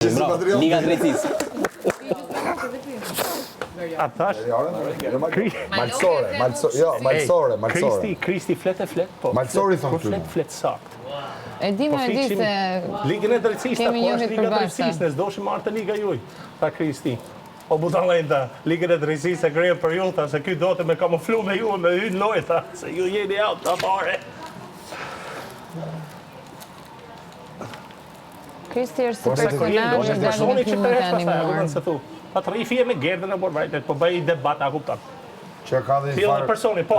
Liga Drejtësisë. A thash? Malsore. Kristi flet. Po. Malsori thonë ty. Flet sakt. E di më di se Ligën e Drejtësisë, po është Liga Drejtësisë, ne s'doshim marrë të Liga juaj. Tha Kristi. O butalenta, Ligën e Drejtësisë e krejë për ju, tha se ky do të me kamuflu me ju, me hyn lojë, tha, se ju jeni out ta fare. Kristi është si personazh i personi që të tani më. se thu. Pa të rifje me gerdën e borvajtet, po bëj debat, a kupton. Që ka dhe Fillë personi, po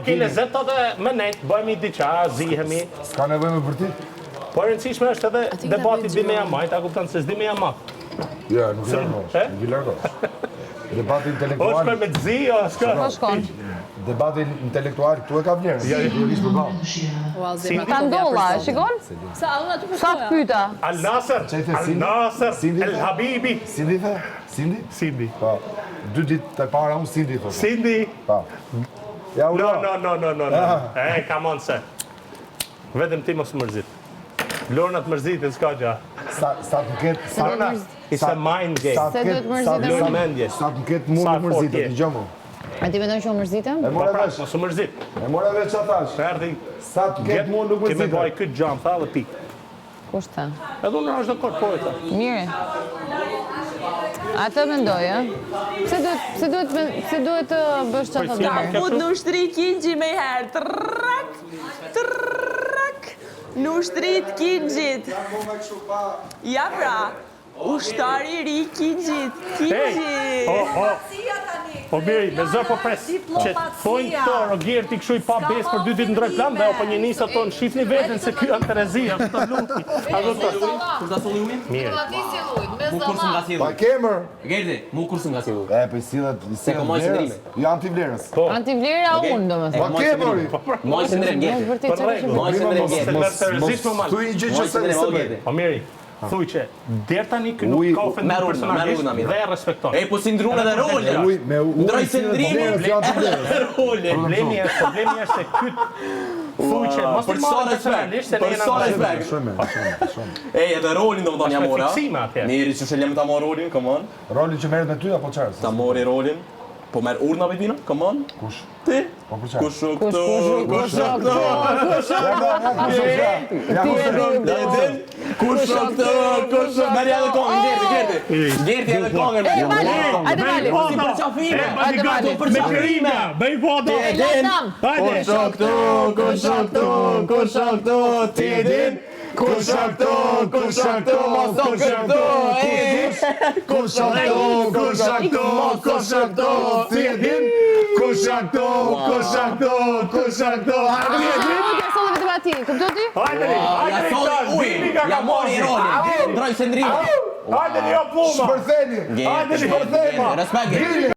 ki lezet edhe me nejtë, bëjmë i diqa, zihemi. S'ka nevoj me vërtit? Po e rëndësishme është edhe debati di me jamajt, a kupton se s'di me jamat. Ja, nuk i largosh. Debati intelektual... është për me të zi, o s'ka. Po shkon. Debati intelektual, tu e ka vlerë. Ja, ishë për balë. Ta ndolla, e shikon? Sa pyta? Al Nasser, El Habibi. Sindi the? Sindi. Pa, 2 ditë të para unë Sindi thot. Sindi. Pa. Ja, No. Come on, se. Vetëm ti mos mërzit. Lorna të mërzitin, s'ka gja. Sa të ketë... Lorna, it's a mind game. Se duhet mërzitem? Lorna mendje. Sa të ketë mund të mërzitë, t'i gjomo. A ti mendon që u mërzitem? E more vesh. Mos u mërzit. E more vesh që thash. Perdi. Sa të ketë mund nuk Keme mërzitë. baj këtë gjam, tha dhe pik. Kush tha? Edhe unë është dhe kort pojta. Mire. Atë mendoj, ë? Pse duhet të bësh çfarë thonë? Ka fut në ushtri Kinxhi me herë. Trrrrak. Në ushtri të Kinxhit. Ja pra. Ushtari i ri Kinxhit. Po mirë, me zë po pres që thojnë këto Roger ti kshuj pa besë për 2 ditë në drejt plan dhe po një nisa tonë shifni veten se ky janë Terezia, është luti. A do të Kur ta solli umin? mirë. Mu kursën nga Pa silli. kemër. Gerdi, mu kursën nga silli. E, për i sillet moj vlerës. qëndrime. Jo antivlerës. Antivlera unë, domethënë. Pa kemëri. Moj qëndrim, Gerdi. Vërtet çfarë është? Moj qëndrim, Gerdi. Tu i gjë që Moj se qëndrim, bëj. Gerdi. Po mirë. Thuj që deri tani ky nuk ka ofenduar personazhisht dhe e respekton. E, po si ndrun edhe rolin. Ndroj qëndrimin, rolin. Problemi është se ky thuj që mos Për i sa marrë respekt, personalisht se ne për jena sa në respekt. Shumë. Ej, edhe rolin do më thonë ja Është me mora. fiksime atje. Mirë, që shëllem ta mor rolin, come on. Rolin që merret me ty apo çfarë? Ta mori rolin. Po merr urna Betina, come on. Kush? Ti? Po për çfarë? Kush këto? Kush këto? Merri edhe kongën, Gerdi. Gerdi edhe kongën. Hajde Mali. Si për qafime. Hajde Mali. Për qafime. Bëj foto. Kush këto? Ti e din? Kush këto? Mos do këto. Kush këto? Ti e din? Kush këto? Kuptoj ti? Hajde, Ja solli ujin, ja mori rolin. Ndroj qëndrim. Hajde, jo pluma. Shpërtheni. Respekt.